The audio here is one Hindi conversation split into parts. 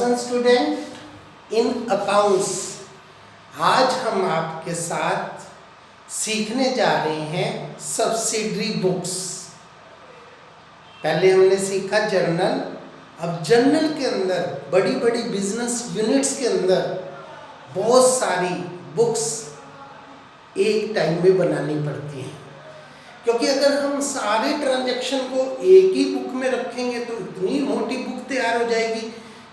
नमस्कार स्टूडेंट इन अकाउंट्स। आज हम आपके साथ सीखने जा रहे हैं सब्सिडरी बुक्स। पहले हमने सीखा जर्नल। अब जर्नल के अंदर बड़ी बड़ी बिजनेस यूनिट्स के अंदर बहुत सारी बुक्स एक टाइम में बनानी पड़ती हैं, क्योंकि अगर हम सारे ट्रांजैक्शन को एक ही बुक में रखेंगे तो इतनी मोटी बुक तैयार हो जाएगी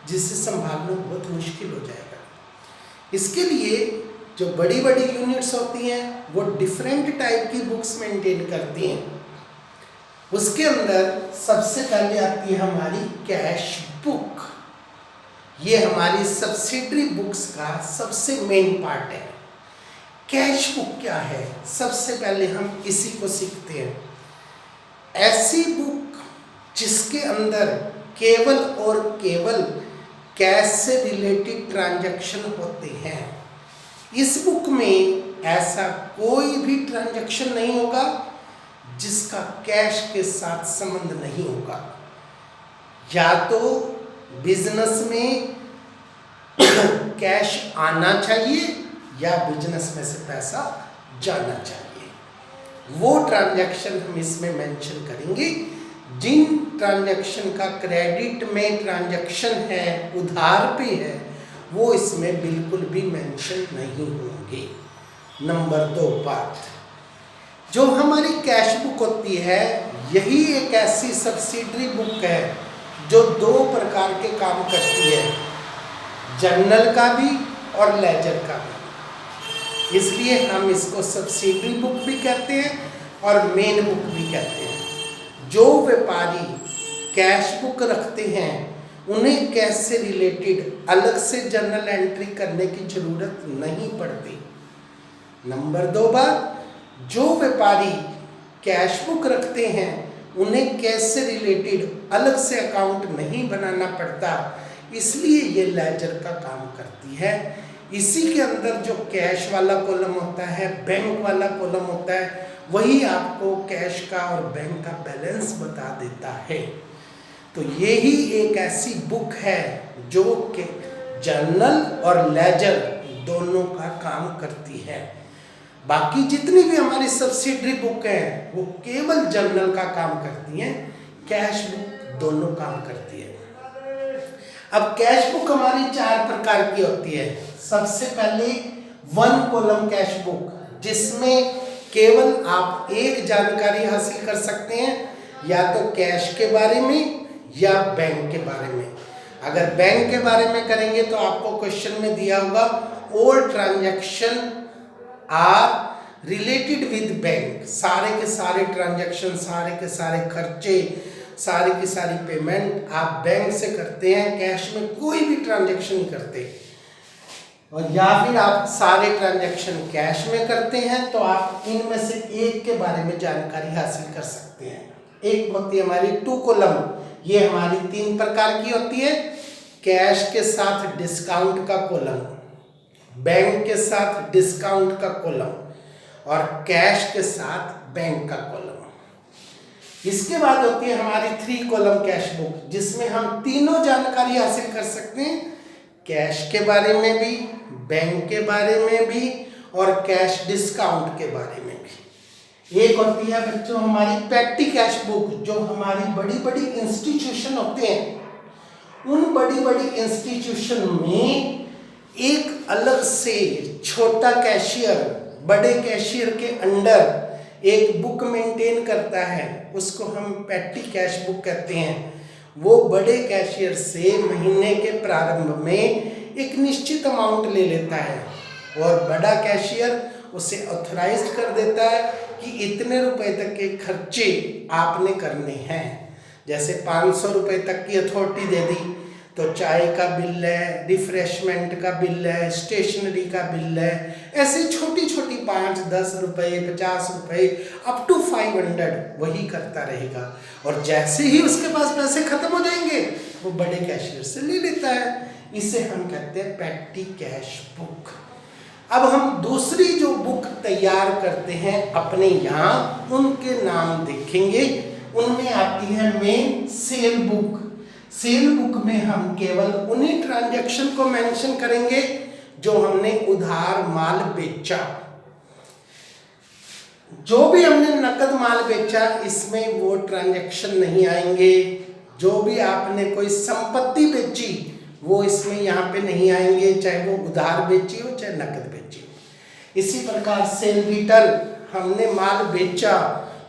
जिसे संभालना बहुत मुश्किल हो जाएगा। इसके लिए जो बड़ी बड़ी यूनिट्स होती हैं वो डिफरेंट टाइप की बुक्स मेंटेन करती हैं। उसके अंदर सबसे पहले आती है हमारी कैश बुक। ये हमारी सब्सिडरी बुक्स का सबसे मेन पार्ट है। कैश बुक क्या है, सबसे पहले हम इसी को सीखते हैं। ऐसी बुक जिसके अंदर केवल और केवल कैश से रिलेटेड ट्रांजैक्शन होते हैं। इस बुक में ऐसा कोई भी ट्रांजैक्शन नहीं होगा जिसका कैश के साथ संबंध नहीं होगा। या तो बिजनेस में कैश आना चाहिए या बिजनेस में से पैसा जाना चाहिए। वो ट्रांजैक्शन हम इसमें मेंशन करेंगे। जिन ट्रांजैक्शन का क्रेडिट में ट्रांजैक्शन है, उधार पे है, वो इसमें बिल्कुल भी मेंशन नहीं होंगे। नंबर 2 बात, जो हमारी कैश बुक होती है यही एक ऐसी सब्सिडरी बुक है जो 2 प्रकार के काम करती है, जर्नल का भी और लेजर का भी। इसलिए हम इसको सब्सिडरी बुक भी कहते हैं और मेन बुक भी कहते हैं। जो व्यापारी कैश बुक रखते हैं उन्हें कैश से रिलेटेड अलग से जर्नल एंट्री करने की जरूरत नहीं पड़ती। नंबर 2 बात, जो व्यापारी कैश बुक रखते हैं उन्हें कैश से रिलेटेड अलग से अकाउंट नहीं बनाना पड़ता, इसलिए ये लेजर का काम करती है। इसी के अंदर जो कैश वाला कॉलम होता है, बैंक वाला कॉलम होता है, वही आपको कैश का और बैंक का बैलेंस बता देता है। तो यही एक ऐसी बुक है जो कि जर्नल और लेजर दोनों का काम करती है। बाकी जितनी भी हमारी सब्सिडरी बुक हैं वो केवल जर्नल का काम करती हैं, कैश बुक दोनों काम करती है। अब कैश बुक हमारी 4 प्रकार की होती है। सबसे पहले 1 कॉलम कैश बुक, जिसमें केवल आप एक जानकारी हासिल कर सकते हैं, या तो कैश के बारे में या बैंक के बारे में। अगर बैंक के बारे में करेंगे तो आपको क्वेश्चन में दिया होगा all transaction are related with bank. सारे के सारे ट्रांजैक्शन, सारे के सारे खर्चे, सारी की सारी पेमेंट आप बैंक से करते हैं, कैश में कोई भी ट्रांजैक्शन नहीं करते। और या फिर आप सारे ट्रांजैक्शन कैश में करते हैं तो आप इनमें से एक के बारे में जानकारी हासिल कर सकते हैं। एक होती है हमारी 2 कॉलम, ये हमारी 3 प्रकार की होती है। कैश के साथ डिस्काउंट का कॉलम, बैंक के साथ डिस्काउंट का कॉलम और कैश के साथ बैंक का कॉलम। इसके बाद होती है हमारी 3 कॉलम कैश बुक, जिसमें हम तीनों जानकारी हासिल कर सकते हैं, कैश के बारे में भी, बैंक के बारे में भी और कैश डिस्काउंट के बारे में भी। एक होती है बच्चों हमारी पेटी कैश बुक, जो हमारी बड़ी बड़ी इंस्टीट्यूशन होते हैं। उन बड़ी बड़ी इंस्टीट्यूशन में एक अलग से छोटा कैशियर बड़े कैशियर के अंडर एक बुक मेंटेन करता है, उसको हम पेटी कैश बुक कहते हैं। वो बड़े कैशियर से महीने के प्रारंभ में एक निश्चित अमाउंट ले लेता है और बड़ा कैशियर उसे ऑथराइज्ड कर देता है कि इतने रुपए तक के खर्चे आपने करने हैं। जैसे 500 रुपए तक की अथॉरिटी दे दी तो चाय का बिल है, रिफ्रेशमेंट का बिल है, स्टेशनरी का बिल है, ऐसे छोटी छोटी 5, 10 रुपये, 50 रुपये अप टू 500 वही करता रहेगा। और जैसे ही उसके पास पैसे खत्म हो जाएंगे वो बड़े कैशियर से ले लेता है। इसे हम कहते हैं पेटी कैश बुक। अब हम दूसरी जो बुक तैयार करते हैं अपने यहाँ, उनके नाम देखेंगे। उनमें आती है main cell book. Cell book में हम केवल उन्हीं ट्रांजैक्शन को मेंशन करेंगे जो हमने उधार माल बेचा। जो भी हमने नकद माल बेचा इसमें वो ट्रांजैक्शन नहीं आएंगे। जो भी आपने कोई संपत्ति बेची वो इसमें यहाँ पे नहीं आएंगे, चाहे वो उधार बेची हो चाहे नकद बेची हो। इसी प्रकार सेल रिटर्न, हमने माल बेचा,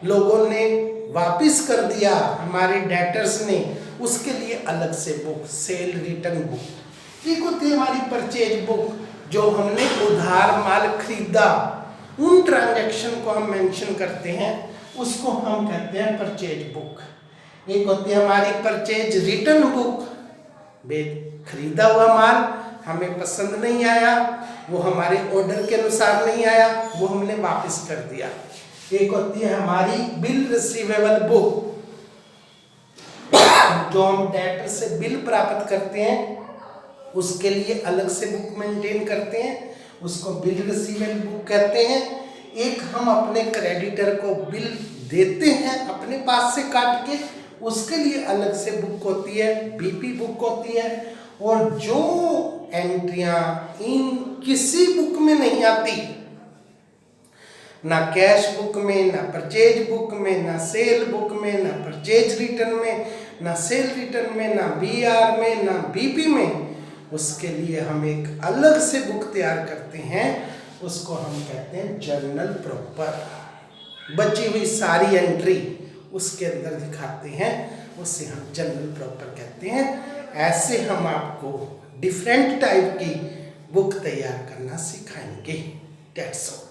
लोगों ने वापिस कर दिया, हमारे डेटर्स ने, उसके लिए अलग से बुक सेल रिटर्न बुक। एक होती है हमारी परचेज बुक, जो हमने उधार माल खरीदा, उन ट्रांजैक्शन को हम मेंशन करते हैं, उसको हम कहते हैं परचेज बुक। एक होती है हमारी परचेज रिटर्न बुक, खरीदा हुआ माल हमें पसंद नहीं आया, वो हमारे ऑर्डर के अनुसार नहीं आया, वो हमने वापस कर दिया। एक होती है हमारी बिल रिसीवेबल बुक, जो हम डेटर से बिल प्राप्त करते हैं उसके लिए अलग से बुक मेंटेन करते हैं, उसको बिल रिसीवेबल बुक कहते हैं। एक हम अपने क्रेडिटर को बिल देते हैं अपने पास से काट के, उसके लिए अलग से बुक होती है, बीपी बुक होती है। और जो एंट्रियां इन किसी बुक में नहीं आती, ना कैश बुक में, ना परचेज बुक में, ना सेल बुक में, ना परचेज रिटर्न में, ना सेल रिटर्न में, ना बीआर में, ना बीपी में, उसके लिए हम एक अलग से बुक तैयार करते हैं, उसको हम कहते हैं जर्नल प्रॉपर। बची हुई सारी एंट्री उसके अंदर दिखाते हैं, उसे हम जर्नल प्रॉपर कहते हैं। ऐसे हम आपको डिफरेंट टाइप की बुक तैयार करना सिखाएंगे। That's all.